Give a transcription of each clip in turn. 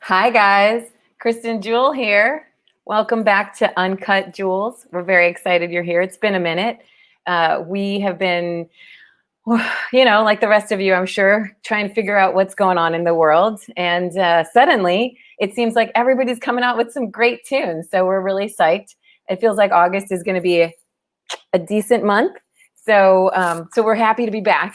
Hi guys, Kristin Juel here. Welcome back to UnCut Juels. We're very excited you're here. It's been a minute. We have been, like the rest of you, I'm sure, trying to figure out what's going on in the world. And suddenly, it seems like everybody's coming out with some great tunes. So we're really psyched. It feels like August is going to be a decent month. So we're happy to be back.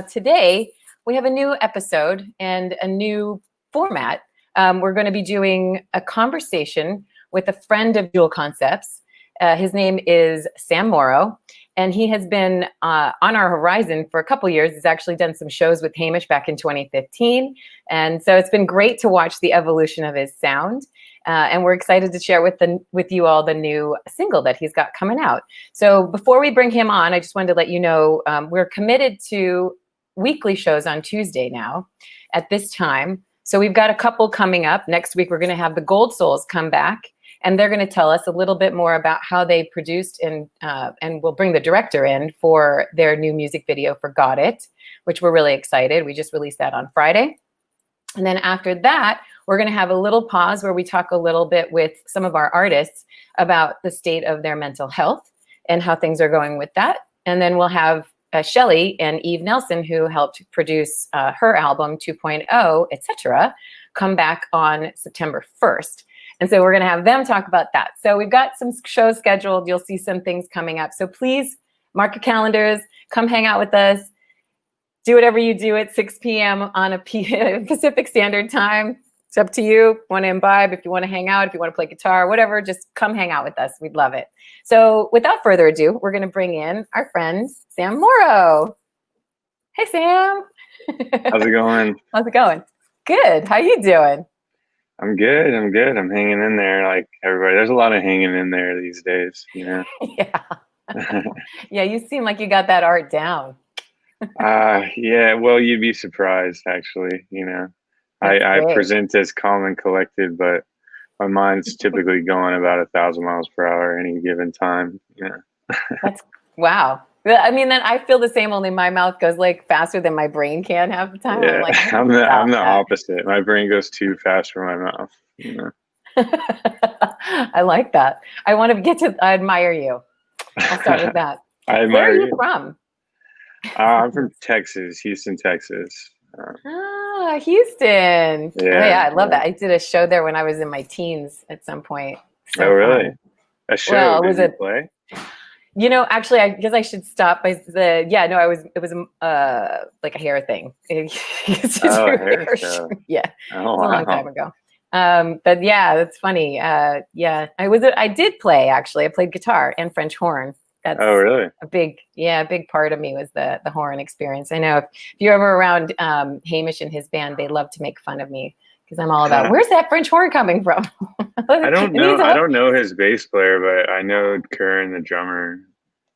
Today, we have a new episode and a new format. We're going to be doing a conversation with a friend of Juel Concepts. His name is Sam Morrow, and he has been on our horizon for a couple years. He's actually done some shows with Hamish back in 2015. And so it's been great to watch the evolution of his sound. And we're excited to share with you all the new single that he's got coming out. So before we bring him on, I just wanted to let you know we're committed to weekly shows on Tuesday now at this time. So we've got a couple coming up. Next week, we're going to have the Gold Souls come back, and they're going to tell us a little bit more about how they produced and we'll bring the director in for their new music video for Got It, which we're really excited. We just released that on Friday. And then after that, we're going to have a little pause where we talk a little bit with some of our artists about the state of their mental health and how things are going with that. And then we'll have Shelly and Eve Nelson, who helped produce her album 2.0, etc., come back on September 1st. And so we're going to have them talk about that. So we've got some shows scheduled. You'll see some things coming up. So please mark your calendars. Come hang out with us. Do whatever you do at 6 p.m. on a Pacific Standard Time. It's up to you. If you want to imbibe, if you want to hang out, if you want to play guitar, whatever, just come hang out with us. We'd love it. So without further ado, we're going to bring in our friend, Sam Morrow. Hey, Sam. How's it going? How's it going? Good. How you doing? I'm good. I'm hanging in there like everybody. There's a lot of hanging in there these days, Yeah. Yeah, you seem like you got that art down. Yeah, well, you'd be surprised, actually. I present as calm and collected, but my mind's typically going about 1,000 miles per hour any given time. That's wow. I mean, then I feel the same, only my mouth goes like faster than my brain can half the time. Yeah, I'm the opposite. My brain goes too fast for my mouth. I like that. I admire you. I'll start with that. Where are you from? I'm from Texas, Houston, Texas. Houston. Yeah, I love that. I did a show there when I was in my teens at some point. So really? Fun. A show? Well, was it play? Actually, I guess I should stop by it was like a hair thing. A hair show. Yeah. It was a long time ago. But yeah, that's funny. I did play, actually. I played guitar and French horn. That's really? a big part of me was the horn experience. I know if you're ever around Hamish and his band, they love to make fun of me because I'm all about where's that French horn coming from? I don't know his bass player, but I know Kern, the drummer.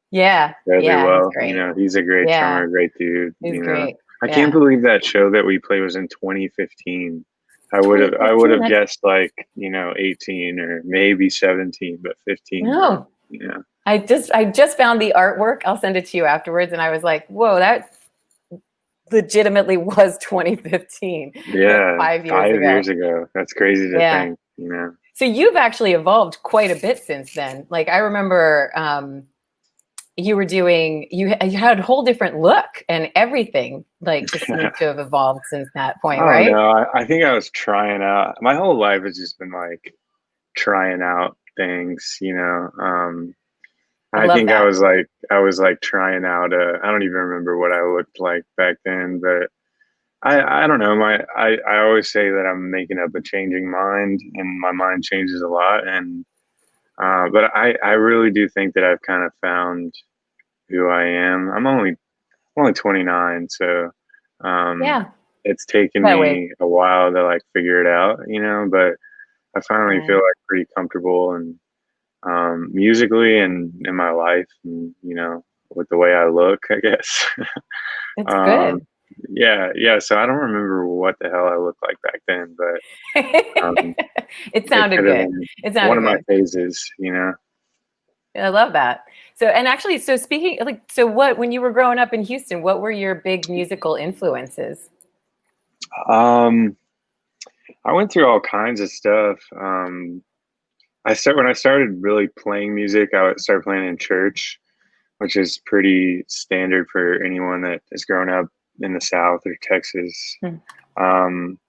Yeah. Really well. He's a great drummer, great dude. He's great. I can't believe that show that we played was in 2015. I would have guessed 18 or maybe 17, but 15. No. Yeah. I just found the artwork. I'll send it to you afterwards. And I was like, whoa, that legitimately was 2015. Yeah. Like 5 years ago. That's crazy to think, So you've actually evolved quite a bit since then. Like I remember you had a whole different look and everything, like just seems to have evolved since that point, right? No, I think I was trying out. My whole life has just been like trying out things, I think I was like trying out I don't even remember what I looked like back then, but I don't know. I always say that I'm making up a changing mind, and my mind changes a lot. And but I really do think that I've kind of found who I am. I'm only 29, so it's taken me a while to like figure it out, but I finally feel like pretty comfortable and musically and in my life and with the way I look, I guess. It's good. Yeah. So I don't remember what the hell I looked like back then, but it sounded good. It sounded one of my phases, I love that. So speaking when you were growing up in Houston, what were your big musical influences? I went through all kinds of stuff. When I started really playing music, I would start playing in church, which is pretty standard for anyone that has grown up in the South or Texas. Hmm. Um,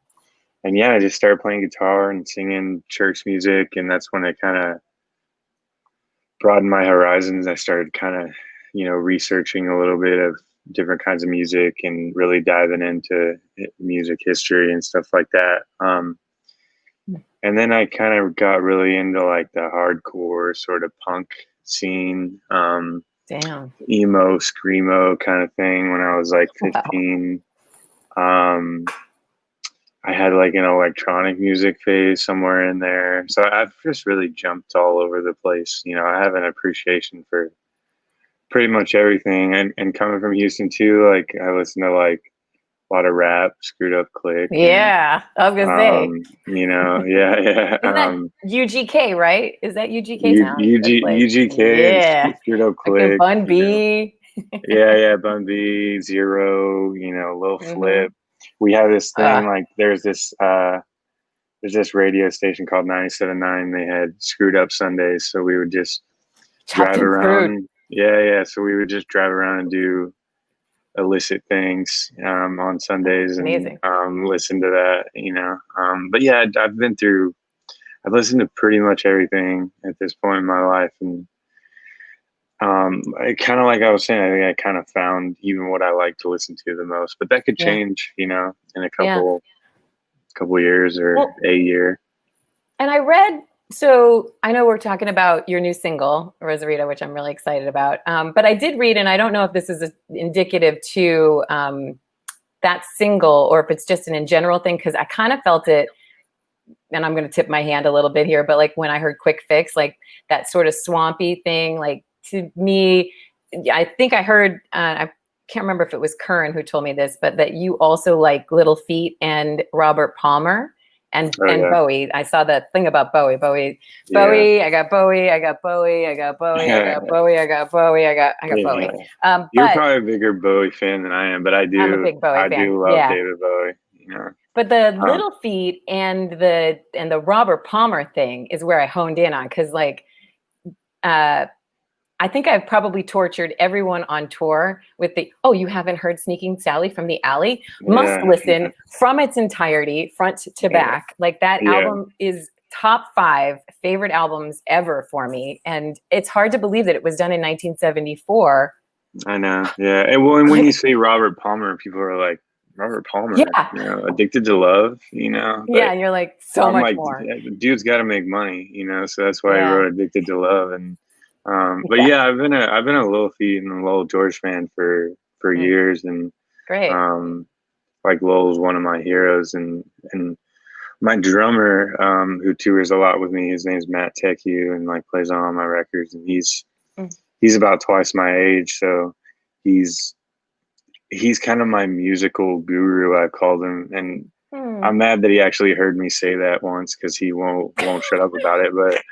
and yeah, I just started playing guitar and singing church music, and that's when I kind of broadened my horizons. I started kind of, researching a little bit of different kinds of music and really diving into music history and stuff like that. And then I kind of got really into like the hardcore sort of punk scene, Damn. emo, screamo kind of thing when I was like Wow. 15. Um, I had like an electronic music phase somewhere in there. So I've just really jumped all over the place. I have an appreciation for pretty much everything. And coming from Houston too, like I listen to like a lot of rap, Screwed Up Click, and Yeah, I was gonna say, yeah, yeah. isn't that UGK, right? Is that UGK U, town? That's UG, like, UGK and yeah, Screwed Up fucking Click, Bun B. Yeah, yeah, Bun B, Zero, Lil Mm-hmm. Flip. We have this thing Uh, like there's this radio station called 97.9. They had Screwed Up Sundays, so we would just Chopped drive and screwed. around. Yeah, yeah. So we would just drive around and do illicit things on Sundays and Amazing. listen to that. But yeah, I've listened to pretty much everything at this point in my life, and I kind of like I was saying, I think I kind of found even what I like to listen to the most, but that could Yeah, change, in a yeah. couple years or Well, a year. and I read, so I know we're talking about your new single, Rosarita, which I'm really excited about. But I did read, and I don't know if this is indicative to that single or if it's just an in general thing, because I kind of felt it, and I'm going to tip my hand a little bit here, but like when I heard Quick Fix, like that sort of swampy thing, like to me, I think I heard, I can't remember if it was Curran who told me this, but that you also like Little Feat and Robert Palmer Oh and yeah, Bowie. I saw that thing about Bowie. yeah, I got Bowie, I got Bowie, I got Bowie, I got Bowie, I got Bowie, I got yeah. Bowie. You're But probably a bigger Bowie fan than I am, but I'm a big Bowie I fan. do love Yeah. David Bowie. But the Um, Little Feat and the Robert Palmer thing is where I honed in on, because like uh, I think I've probably tortured everyone on tour with the, oh, you haven't heard Sneaking Sally from the Alley? Must yeah, listen from its entirety, front to yeah, back. Like that yeah. album is top 5 favorite albums ever for me, and it's hard to believe that it was done in 1974. I know. Yeah, and when you Like, say Robert Palmer, people are like Robert Palmer, yeah, Addicted to Love, yeah, but and you're like so I'm much like, more. yeah, the dude's got to make money, so that's why he Yeah, wrote Addicted to Love. And but yeah. yeah, I've been a Lil Feat and a Lil George fan for Mm, years, and great. um, like Lil's one of my heroes, and my drummer who tours a lot with me, his name's Matt Tecu, and like plays on all my records, and Mm, he's about twice my age, so he's he's kind of my musical guru, I called him, and mm. I'm mad that he actually heard me say that once because he won't shut up about it. But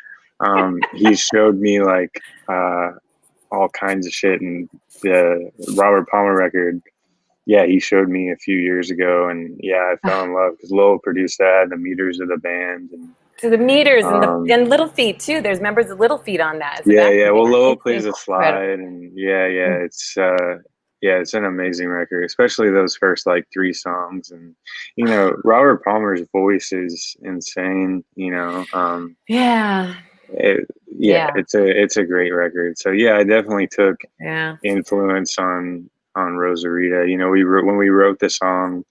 he showed me like all kinds of shit, and the Robert Palmer record. Yeah, he showed me a few years ago, and yeah, I fell in love because Lowell produced that, the meters of the band, and So the meters and the um, and Little Feet too. There's members of Little Feet on that as a yeah, yeah. backing Well, band. Lowell It's plays a incredible. slide, and yeah, yeah. Mm. Yeah, it's an amazing record, especially those first like 3 songs. And Robert Palmer's voice is insane. Yeah, It, yeah, yeah, it's a great record. So yeah, I definitely took yeah. influence on Rosarita. When we wrote the song,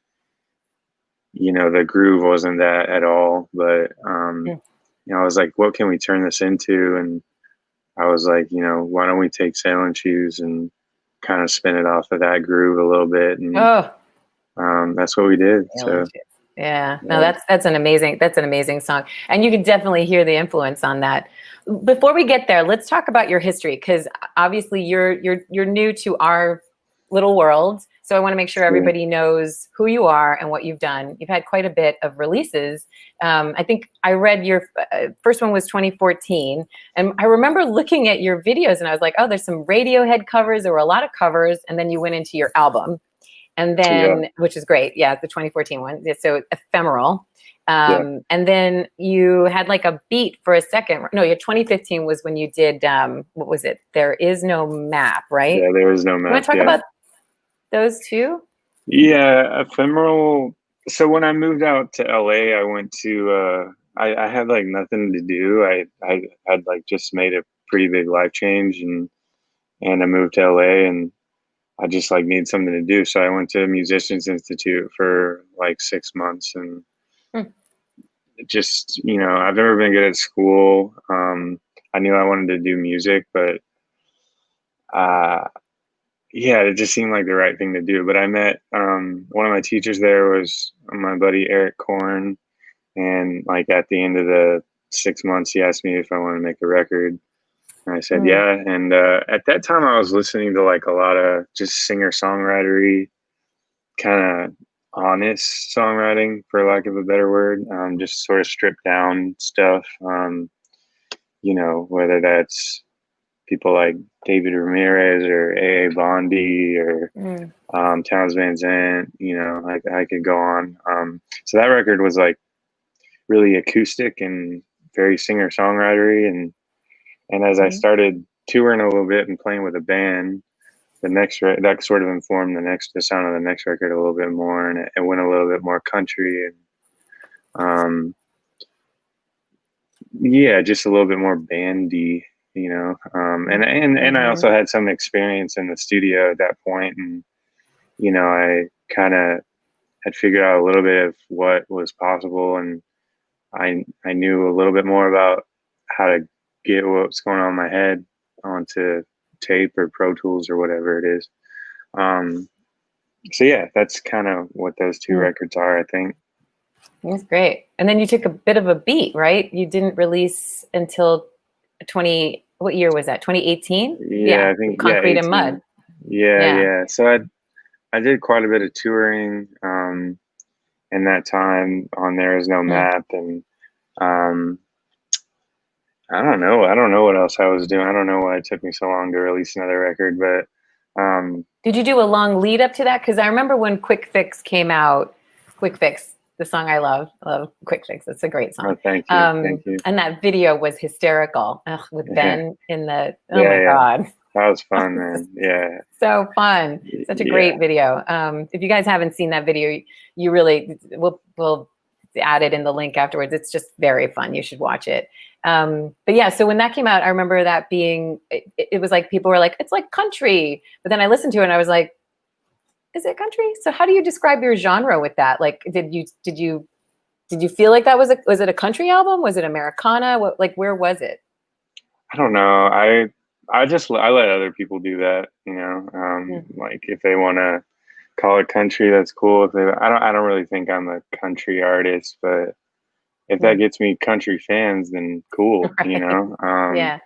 the groove wasn't that at all, but Mm. I was like, what can we turn this into? And I was like, why don't we take Sailing Shoes and kind of spin it off of that groove a little bit, and Oh, that's what we did. Alien So Shit. Yeah. No, yeah, that's an amazing song, and you can definitely hear the influence on that. Before we get there, let's talk about your history, because obviously you're new to our little world. So I want to make sure sure. everybody knows who you are and what you've done. You've had quite a bit of releases. I think I read your first one was 2014, and I remember looking at your videos and I was like, oh, there's some Radiohead covers. There were a lot of covers, and then you went into your album. And Yeah. then, which is great. Yeah, the 2014 one. So ephemeral. Yeah. And then you had like a beat for a second. No, your 2015 was when you did, what was it? There Is No Map, right? Yeah. There is no You want map. to talk Yeah. about those two? Yeah. Ephemeral. So when I moved out to LA, I went to, I had like nothing to do. I had like just made a pretty big life change, and I moved to LA, and I just like need something to do. So I went to Musicians Institute for like 6 months, and Hmm. just, I've never been good at school. I knew I wanted to do music, but uh, yeah, it just seemed like the right thing to do. But I met one of my teachers there was my buddy Eric Korn, and like at the end of the 6 months, he asked me if I wanted to make a record. And I said, Mm. yeah. And at that time, I was listening to like a lot of just singer songwritery, kind of honest songwriting, for lack of a better word, just sort of stripped down stuff. Whether that's people like David Ramirez or A.A. Bondi or Mm. Towns Van Zandt, I could go on. So that record was like really acoustic and very singer songwritery. And as I Mm. started touring a little bit and playing with a band, that sort of informed the sound of the next record a little bit more, and it went a little bit more country, and yeah, just a little bit more bandy, and I Mm-hmm. also had some experience in the studio at that point, and I kind of had figured out a little bit of what was possible, and I knew a little bit more about how to get what's going on in my head onto tape or Pro Tools or whatever it is. So yeah, that's kind of what those two Mm. records are, I think. That's great. And then you took a bit of a beat, right? You didn't release until what year was that? 2018? Yeah, Yeah, I think, yeah, Concrete and Mud. 18. Yeah, Yeah. yeah. So I did quite a bit of touring in that time on There Is No Mm. Map, and um I don't know. I don't know what else I was doing. I don't know why it took me so long to release another record, but Did you do a long lead up to that? Because I remember when Quick Fix came out, Quick Fix, the song I love. I love Quick Fix. It's a great oh, song. thank you. Thank you. And that video was hysterical. Ugh, with Yeah. Ben in the, oh Yeah, my yeah. God. That was fun, man. Yeah. So fun. Such a Yeah. great video. If you guys haven't seen that video, you really, we'll add it in the link afterwards. It's just very fun. You should watch it. But yeah, so when that came out, I remember that being, it was like, people were like, it's like country. But then I listened to it and I was like, is it country? So how do you describe your genre with that? Like, did you feel like that was it a country album? Was it Americana? Where was it? I don't know. I let other people do that, Mm. like if they want to call it country, that's cool. If they, I don't really think I'm a country artist, but if that Mm. gets me country fans, then cool, Right. Yeah.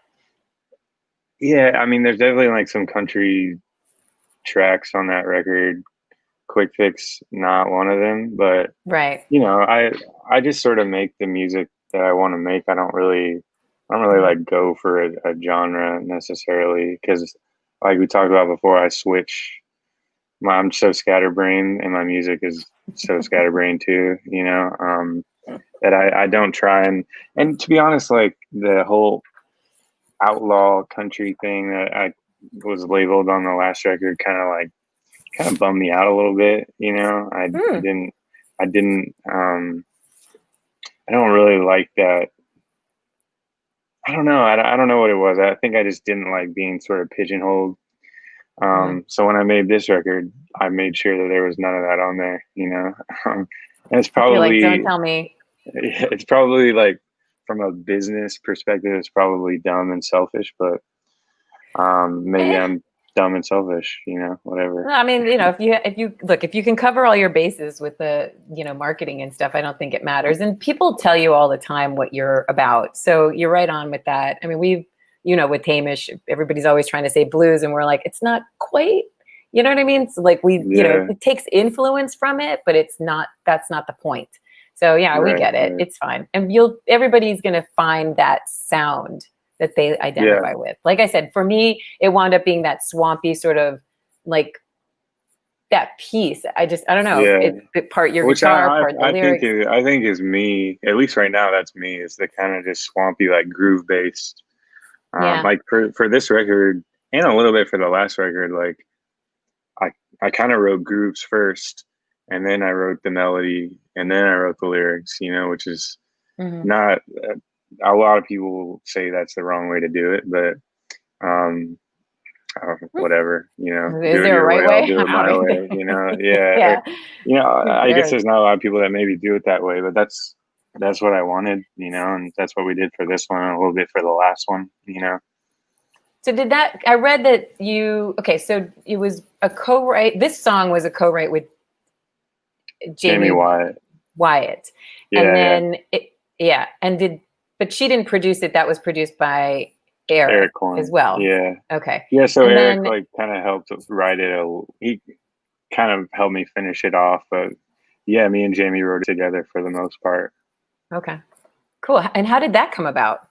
Yeah, I mean, there's definitely like some country tracks on that record. Quick Fix, not one of them, but Right. I just sort of make the music that I want to make. I don't really Mm. like go for a genre necessarily, because like we talked about before, I'm so scatterbrained, and my music is so scatterbrained too, that I don't try, and to be honest, like the whole outlaw country thing that I was labeled on the last record kind of bummed me out a little bit. Mm. I didn't, I don't really like that. I don't know. I don't know what it was. I think I just didn't like being sort of pigeonholed. Mm. So when I made this record, I made sure that there was none of that on there, and You're like, don't tell me. it's probably like, from a business perspective, it's probably dumb and selfish, but maybe Eh. I'm dumb and selfish, whatever. No, I mean, if you can cover all your bases with the, marketing and stuff, I don't think it matters. And people tell you all the time what you're about. So you're right on with that. I mean, with Hamish, everybody's always trying to say blues, and we're like, it's not quite, you know what I mean? So like Yeah, it takes influence from it, but that's not the point. So yeah, we right, get it. right. It's fine. And everybody's going to find that sound that they Yeah, identify with. Like I said, for me, it wound up being that swampy sort of like that piece. I don't know. Yeah. It part your Which guitar, part the I think lyrics. is me, at least right now, that's me, is the kind of just swampy, like groove based. Yeah. Like for this record and a little bit for the last record, like I kind of wrote grooves first and then I wrote the melody and then I wrote the lyrics, which is Hmm. not, a lot of people say that's the wrong way to do it, but, um, whatever, Is do it there a your right way, I'll way? do it I my don't way, know. yeah. Yeah. Who I guess cares? there's not a lot of people that maybe do it that way, but that's what I wanted, and that's what we did for this one and a little bit for the last one. So I read that okay, so it was a co-write. This song was a co-write with Jamie Jamie Wyatt. Wyatt. And Yeah, then but she didn't produce it. That was produced by Eric Eric as Korn. well. Yeah. Okay. Yeah, so And Eric then, like kind of helped write it. He kind of helped me finish it off, but yeah, me and Jamie wrote it together for the most part. okay, cool. And how did that come about?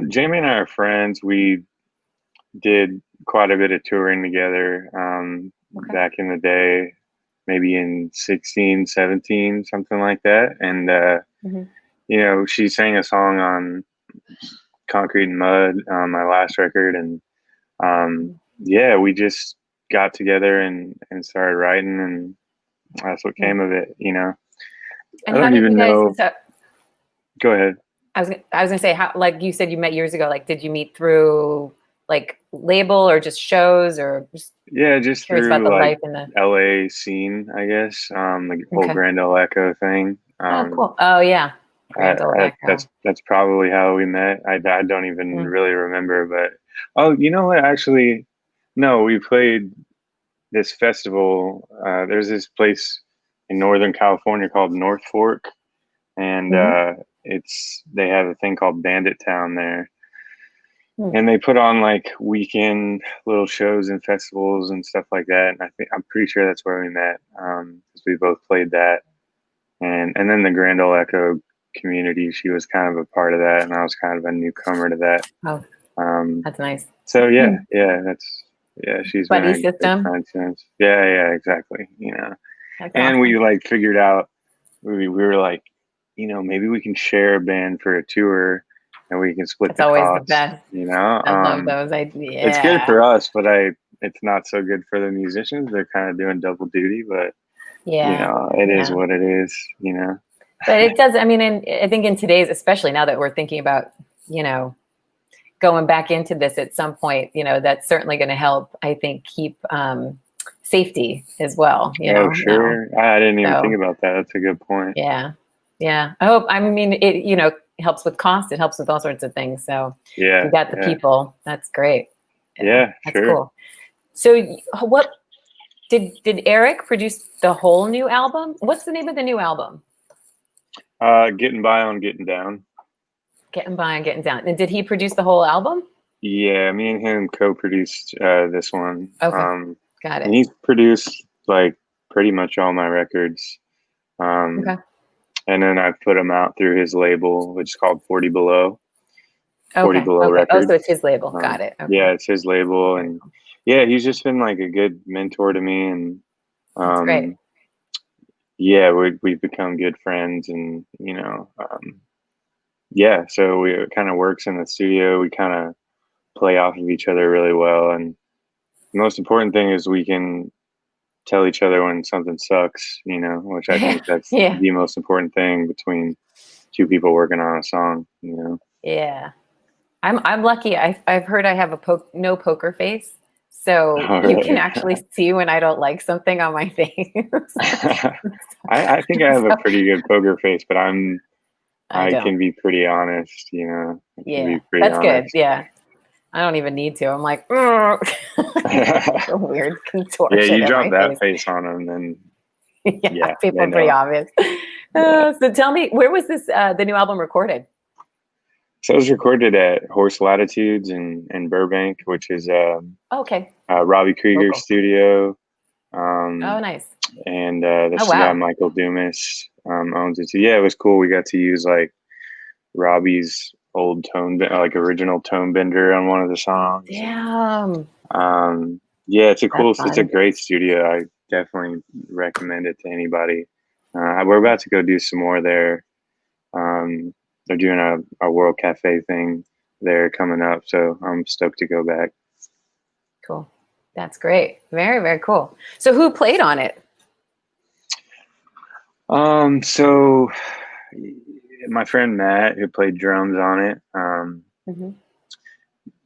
Jamie and I are friends. We did quite a bit of touring together Okay. back in the day, maybe in 16, 17, something like that. And Hmm. she sang a song on Concrete and Mud on my last record, and yeah, we just got together and started writing, and that's what came of it. I And how don't did you even guys? know. So Go ahead. I was gonna say, how, like you said, you met years ago. Like, did you meet through like label or just shows, or just Yeah, just curious about through the like life in the? LA scene, I guess. The whole Okay. Grand Ole Echo thing. Oh, cool. Oh, yeah. Grand Ole Echo. That's probably how we met. I don't even Mm. really remember, but oh, you know what? Actually, no, we played this festival. There's this place in Northern California called North Fork, and Hmm. they have a thing called Bandit Town there, Hmm. and they put on like weekend little shows and festivals and stuff like that. And I'm pretty sure that's where we met, because we both played that, and then the Grand Ole Echo community. She was kind of a part of that, and I was kind of a newcomer to that. Oh, Um, that's nice. so Hmm. yeah, she's been Buddy a good system. friend since. Yeah, exactly. That's And awesome. we like figured out we were like, maybe we can share a band for a tour and we can split That's the always the cost, best. I love those. it's good Yeah. for us, but it's not so good for the musicians. They're kind of doing double duty, but Yeah. it is Yeah. what it is. But it does. I mean, and I think in today's, especially now that we're thinking about, going back into this at some point, that's certainly going to help, I think, keep safety as well, Oh, now. sure. I didn't even think So, about that. That's a good point. yeah. Yeah. I mean, it helps with cost. It helps with all sorts of things. So if you Yeah, got the yeah, people, that's great. Yeah. yeah, That's sure. cool. So what did Eric produce the whole new album? What's the name of the new album? Getting by on getting down. Getting by and getting down. And did he produce the whole album? Yeah, me and him co-produced this one. Okay. Got And it. he's produced like pretty much all my records. Um, Okay. and then I put them out through his label, which is called 40 Below, 40 Okay. Below Okay. Oh, so Records. it's his label. Got it. Okay. Yeah, it's his label. Very And cool. yeah, he's just been like a good mentor to me. And That's great. um, yeah, we've become good friends. And, yeah, so it kind of works in the studio. We kind of play off of each other really well. And the most important thing is we can tell each other when something sucks, which I think that's Yeah. the most important thing between two people working on a song. Yeah. I'm lucky. I've heard I have no poker face. So Oh, you can really? actually see when I don't like something on my face. I think I have a So pretty good poker face, but I I don't. can be pretty honest, I can Yeah. be pretty That's good. honest. Yeah. I don't even need to. I'm like, "Ugh." A weird Yeah, contortion you in drop my that face. face on them, then Yeah, yeah, people they are pretty know. obvious. Yeah. So tell me, where was the new album recorded? So it was recorded at Horse Latitudes in Burbank, which is Oh, okay. Robbie Krieger's Local. studio. Oh, Um, nice. and Oh, this guy wow. Michael Dumas owns it too. Yeah, it was cool. We got to use like Robbie's old like original tone bender on one of the songs. Damn. Um, Yeah, That's it's a fun. great studio. I definitely recommend it to anybody. We're about to go do some more there. They're doing a World Cafe thing there coming up, so I'm stoked to go back. Cool. That's great. Very, very cool. So who played on it? So my friend Matt, who played drums on it, Hmm.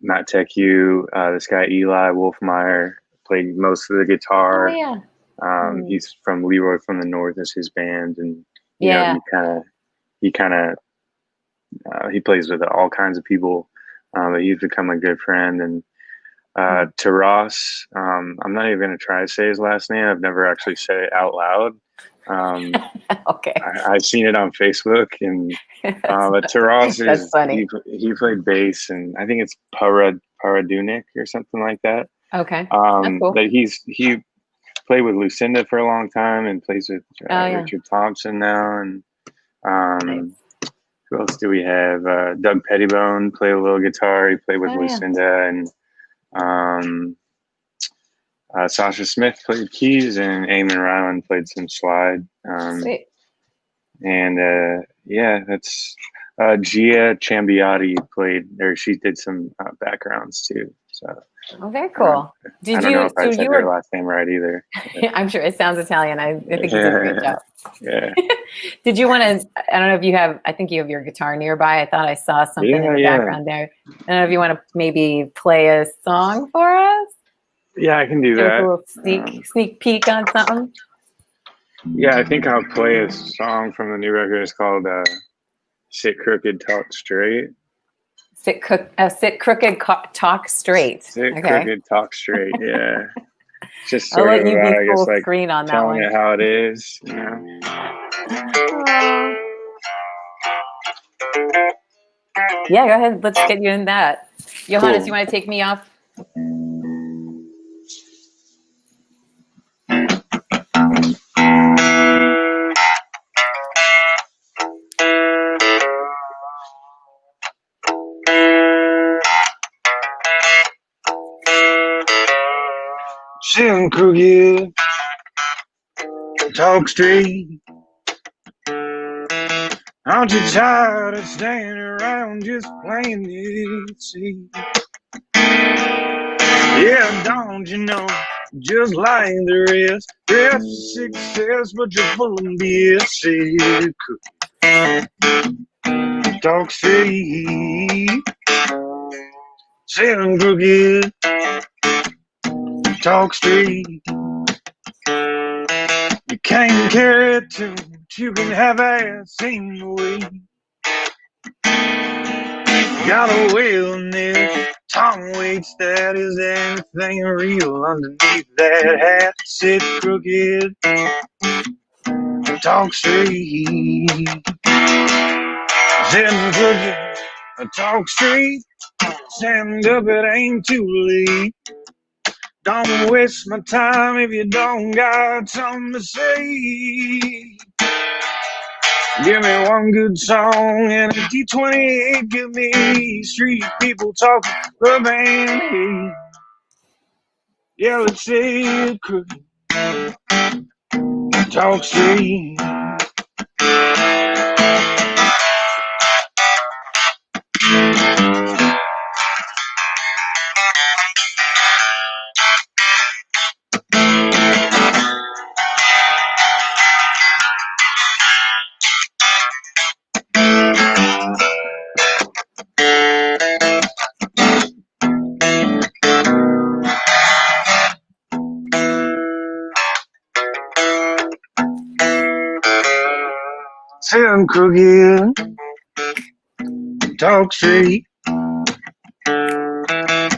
Matt Tech U, this guy Eli Wolfmeyer played most of the Oh guitar. yeah. Hmm. He's from Leroy from the North is his band, and you know Yeah. he kind of he plays with all kinds of people. But he's become a good friend. And Hmm. Taras, I'm not even going to try to say his last name. I've never actually said it out loud. Okay. I've seen it on Facebook, and That's, but Taras that's is funny. he played bass, and I think it's Paradunik or something like that. Okay. That's cool. But he played with Lucinda for a long time and plays with Oh yeah. Richard Thompson now. And Nice. who else do we have? Doug Pettibone played a little guitar. He played with Oh yeah. Lucinda, and um, Sasha Smith played keys, and Eamon Ryland played some slide. Sweet. And yeah, that's Gia Ciambiotti played, or she did some backgrounds too. So Oh, very uh, cool. I Did don't know you, if so I said you her were, last name right either. I'm sure it sounds Italian. I think you did a great Yeah, job. yeah, Did you want to, I don't know if you have, I think you have your guitar nearby. I thought I saw something in yeah, the yeah, background there. I don't know if you want to maybe play a song for us? yeah. I can do Give us a that. little sneak peek on something. Yeah, I think I'll play a song from the new record. It's called "Sit Crooked, Talk Straight." Sit crooked, talk straight. Sit Okay. crooked, talk straight. Yeah, just I'll sort let of you about, be I guess, full like screen on that telling one. it how it is. You know? Aw. Yeah, go ahead. Let's get you in that. Johannes, you Cool. want to take me off? Sit crooked, talk straight. Aren't you tired of standing around just playing it safe? Yeah, don't you know? Just like the rest is success, but you're full of BS. Sit crooked, talk straight. Sit crooked, talk straight. You can't carry it too much, you can have ass in the way. Got a wellness, tongue waits, that is anything real underneath that hat. Sit crooked, talk straight. Sit crooked, talk straight. Stand up, it ain't too late. Don't waste my time if you don't got something to say. Give me one good song and a D28. Give me street people talking the band. Hey, yeah, let's say it crooked, talk straight. Sit crooked, talk straight.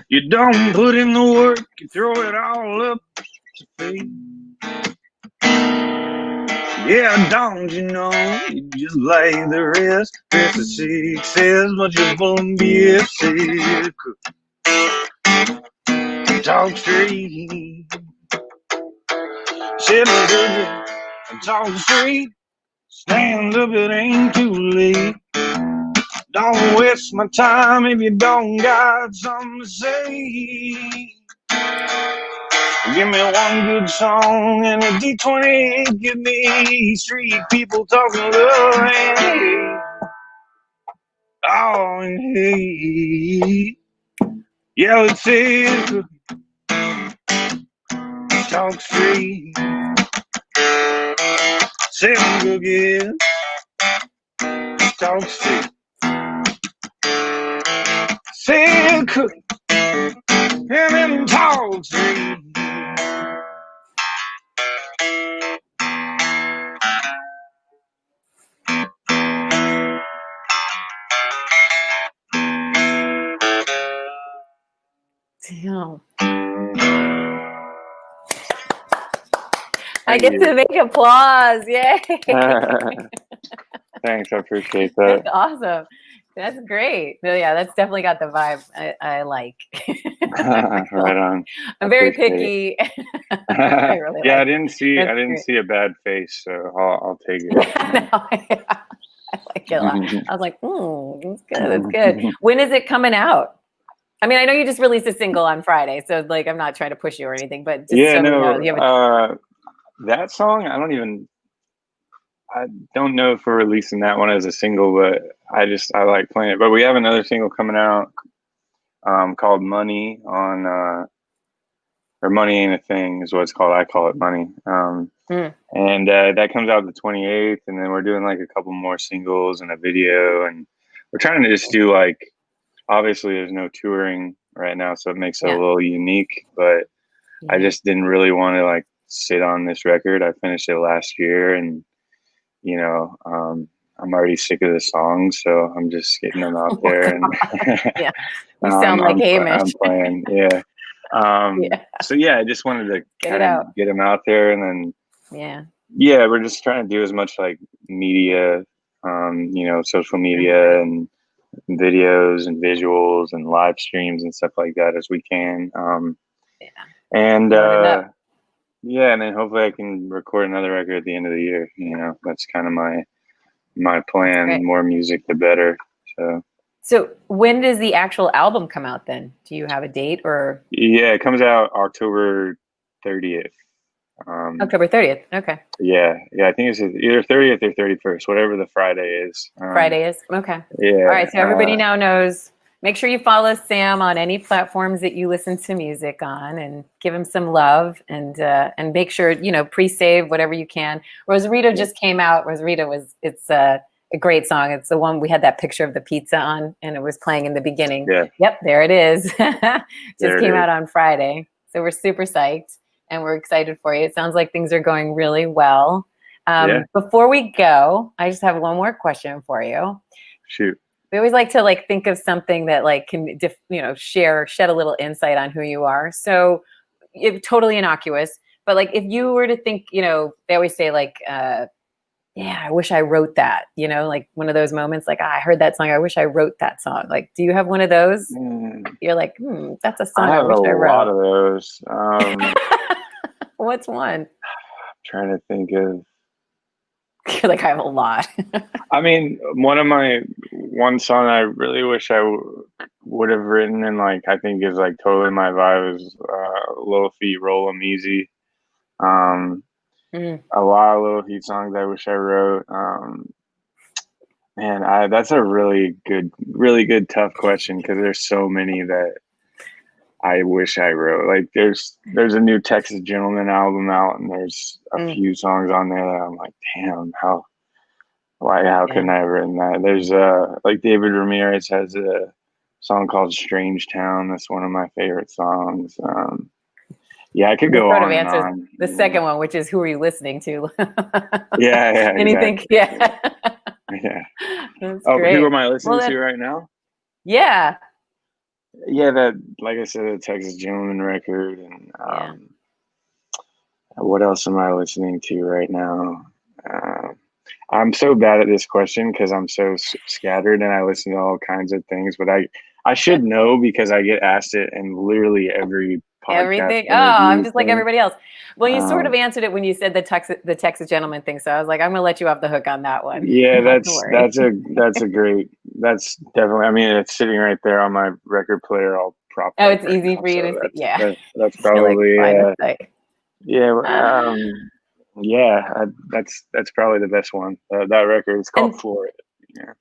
You don't put in the work, you throw it all up to fate. Yeah, don't you know? You just like the rest. Rest is success, but you're full of BS. Sit crooked, talk straight. Sit crooked, talk straight. Stand up, it ain't too late. Don't waste my time if you don't got something to say. Give me one good song and a D20. Give me street people talking love and hey. Oh, and hey. Yeah, let's see. Talk straight. Seven cookies. Talk straight. Say cookie. And then talk straight. Damn. I get to make applause. Yay. Thanks, I appreciate that. That's awesome. That's great. No, yeah, that's definitely got the vibe I like. Right on. I'm very picky. I really yeah, like I didn't see a bad face, so I'll take it. I like it a lot. I was like, it's good. It's good. When is it coming out? I mean, I know you just released a single on Friday, so like, I'm not trying to push you or anything, but just yeah, so we no, know, you have that song, I don't know if we're releasing that one as a single, but I like playing it. But we have another single coming out called Money on or Money Ain't a Thing is what it's called. I call it Money. And that comes out the 28th, and then we're doing like a couple more singles and a video, and we're trying to just do like, obviously there's no touring right now, so it makes it a little unique, but I just didn't really want to like sit on this record. I finished it last year, and you know, I'm already sick of the songs, so I'm just getting them out there. And yeah, you sound like Hamish. I'm playing, yeah. So yeah, I just wanted to kind of get them out there, and then we're just trying to do as much like media, you know, social media and videos and visuals and live streams and stuff like that as we can. And yeah, and then hopefully I can record another record at the end of the year. You know, that's kind of my plan. Right. More music, the better. So when does the actual album come out then? Do you have a date or? Yeah, it comes out October 30th. October 30th. Okay. Yeah. I think it's either 30th or 31st, whatever the Friday is. Friday is? Okay. Yeah. All right. So everybody now knows. Make sure you follow Sam on any platforms that you listen to music on, and give him some love, and make sure, you know, pre-save whatever you can. Rosarito just came out. It's a great song. It's the one we had that picture of the pizza on, and it was playing in the beginning. Yeah. Yep, there it is. Just came out on Friday. So we're super psyched, and we're excited for you. It sounds like things are going really well. Before we go, I just have one more question for you. Shoot. We always like to like think of something that like can, shed a little insight on who you are. So it's totally innocuous, but like if you were to think, you know, they always say like, I wish I wrote that, you know, like one of those moments, like, I heard that song. I wish I wrote that song. Like, do you have one of those? You're like, that's a song I wish I wrote. I have a lot of those. What's one? I'm trying to think of. You're like, I have a lot. I mean, one song I really wish I would have written, and like I think is like totally my vibe, is Lil Feat Roll 'Em Easy. A lot of Lil Feat songs I wish I wrote. Man, that's a really good tough question, because there's so many that I wish I wrote. Like there's a new Texas Gentleman album out, and there's a few songs on there that I'm like, damn, how couldn't I have written that? There's like David Ramirez has a song called Strange Town. That's one of my favorite songs. I could go on and on. The second one, which is, who are you listening to? Yeah. Anything? Exactly. Yeah. That's great. Who am I listening to right now? Yeah. Yeah, that, like I said, the Texas Gentleman record, and what else am I listening to right now? I'm so bad at this question because I'm so scattered, and I listen to all kinds of things. But I should know, because I get asked it in literally every podcast. Everything. I'm just like everybody else. Well, you sort of answered it when you said the Texas Gentleman thing. So I was like, I'm going to let you off the hook on that one. Yeah, that's definitely. I mean, it's sitting right there on my record player. I'll propped Oh, up it's right easy now. for you So to see. Yeah. that's You're like probably fine with sight. yeah. Uh, Yeah, that's probably the best one. That record is called and For It. Yeah.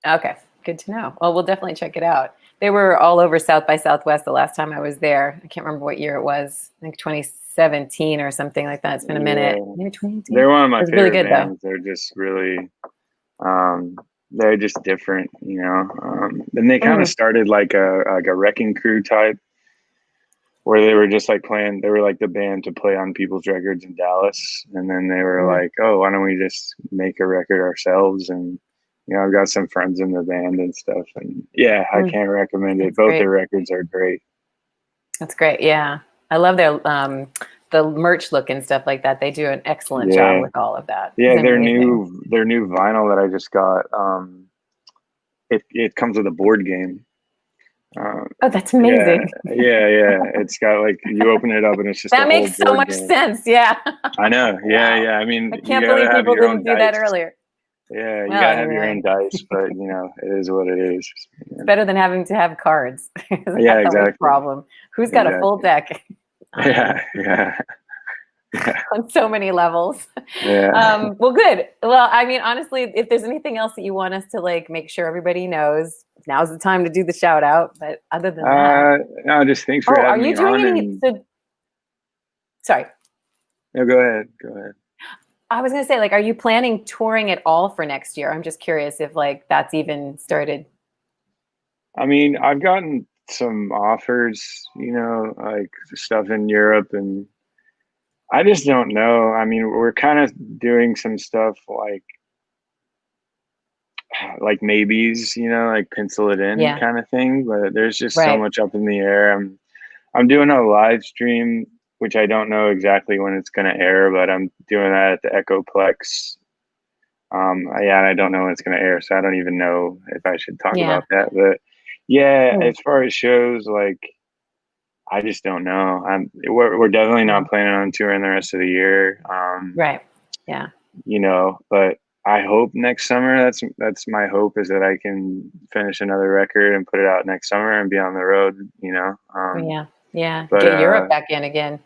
okay, good to know. Well, we'll definitely check it out. They were all over South by Southwest the last time I was there. I can't remember what year it was. I think 2017 or something like that. It's been a minute. Yeah, Maybe 2018. they're one of It my was really favorite good though. bands. They're just really, um, they're just different, you know. And they kind of Mm, started like a wrecking crew type, where they were just like playing. They were like the band to play on people's records in Dallas, and then they were mm, like, "Oh, why don't we just make a record ourselves?" And I've got some friends in the band and stuff, and yeah, I mm. can't recommend it. That's Both great. their records are great. That's great. Yeah. I love their the merch look and stuff like that. They do an excellent job Yeah, with all of that. It's yeah, amazing. their new vinyl that I just got. It comes with a board game. Um, Oh, that's yeah, amazing. yeah. It's got like you open it up and it's just a That whole makes so board much game. sense. Yeah. I know. Yeah, Wow. yeah. I mean, I you can't gotta believe have people your didn't own do that dice. earlier. Yeah, you Well, gotta I have mean, your own dice, but it is what it is. it's Yeah, better than having to have cards. yeah, That's always a exactly, problem. Who's got a full exactly. deck? Yeah, yeah, yeah, On so many levels. yeah. Well, good. Well, I mean, honestly, if there's anything else that you want us to like make sure everybody knows, now's the time to do the shout out. But other than that, No, just thanks for oh, are having you me doing on. any? And So, sorry, no, go ahead, go ahead. I was gonna say, like, are you planning touring at all for next year? I'm just curious if like that's even started. I mean, I've gotten some offers, like stuff in Europe, and I just don't know. I mean, we're kind of doing some stuff like maybes, like pencil it in Yeah, kind of thing, but there's just so right. much up in the air. I'm doing a live stream, which I don't know exactly when it's going to air, but I'm doing that at the Echoplex. Yeah, and I don't know when it's going to air, so I don't even know if I should talk Yeah. about that. But yeah, Mm, as far as shows, like I just don't know. We're definitely not mm, planning on touring the rest of the year. right. Yeah. But I hope next summer. That's my hope, is that I can finish another record and put it out next summer and be on the road. Yeah. Yeah. But Get Europe back in again.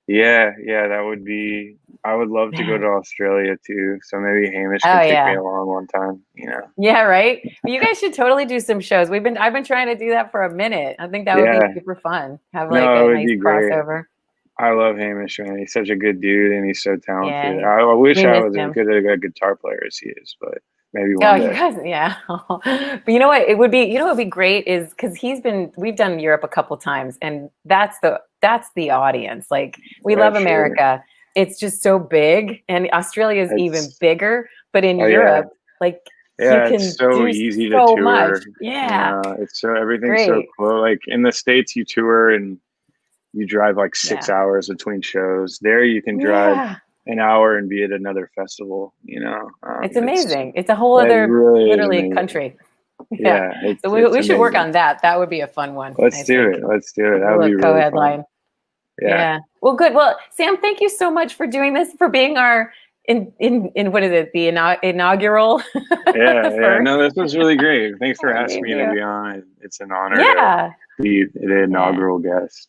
yeah, that would be. I would love to go to Man. Australia too. So maybe Hamish Oh can take me yeah. along one time. Yeah, right. But you guys should totally do some shows. I've been trying to do that for a minute. I think that would be Yeah, super fun. Have like no, a it would nice be great. crossover. I love Hamish, man. He's such a good dude, and he's so Yeah, talented. I wish we I miss was as him. good a guitar player as he is, but maybe Oh, one you day. guys, yeah. But you know what? It would be, you know, what would be great is because we've done Europe a couple times, and that's the audience. Like we Yeah, love sure. America. It's just so big, and Australia is even It's bigger. But in Oh yeah, Europe, like you yeah. It's can so do easy to so much. tour. Yeah, It's so everything's so great. close. Like in the States, you tour and you drive like six Yeah, hours between shows. There, you can drive yeah. an hour and be at another festival. It's It's amazing. It's a whole It other, really is literally, amazing. country. Yeah. Yeah, So it's we should work amazing. on that. That would be a fun one, Let's I do think. it. Let's do it. That would We'll be really fun. co-headline. Yeah. Yeah. Well, good. Well, Sam, thank you so much for doing this, for being our in what is it, the inaugural Yeah, yeah. first. No, this was really great. Thanks for Me asking me to too. be on. It's an honor to Yeah. be the Yeah. inaugural guest.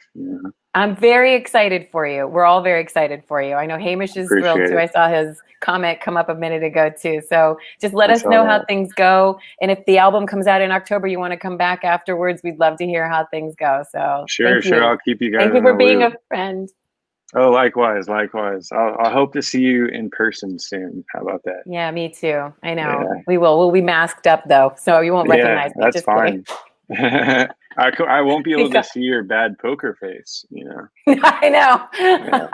I'm very excited for you. We're all very excited for you. I know Hamish is thrilled Appreciate too. it. I saw his comment come up a minute ago too. So just let I us saw know how that. things go. And if the album comes out in October, you want to come back afterwards, we'd love to hear how things go. So Sure, thank sure. you. I'll keep you guys Thank you in for the being loop. a friend. Oh, likewise, likewise. I hope to see you in person soon. How about that? Yeah, me too. I know. Yeah, We will. We'll be masked up though, so you won't yeah, recognize me. that's Just kidding. fine. I won't be able to Because see your bad poker face. I know. Yeah.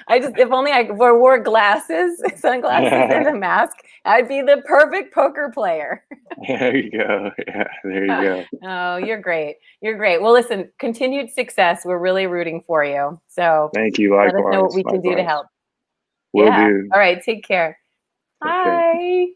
I just, if only I wore glasses, sunglasses, and a mask, I'd be the perfect poker player. There you go. Yeah, there you go. Oh, you're great. You're great. Well, listen, continued success. We're really rooting for you. So Thank you. let us know what Likewise, we can do to likewise. help. Will Yeah. do. All right. Take care. Take care. Bye.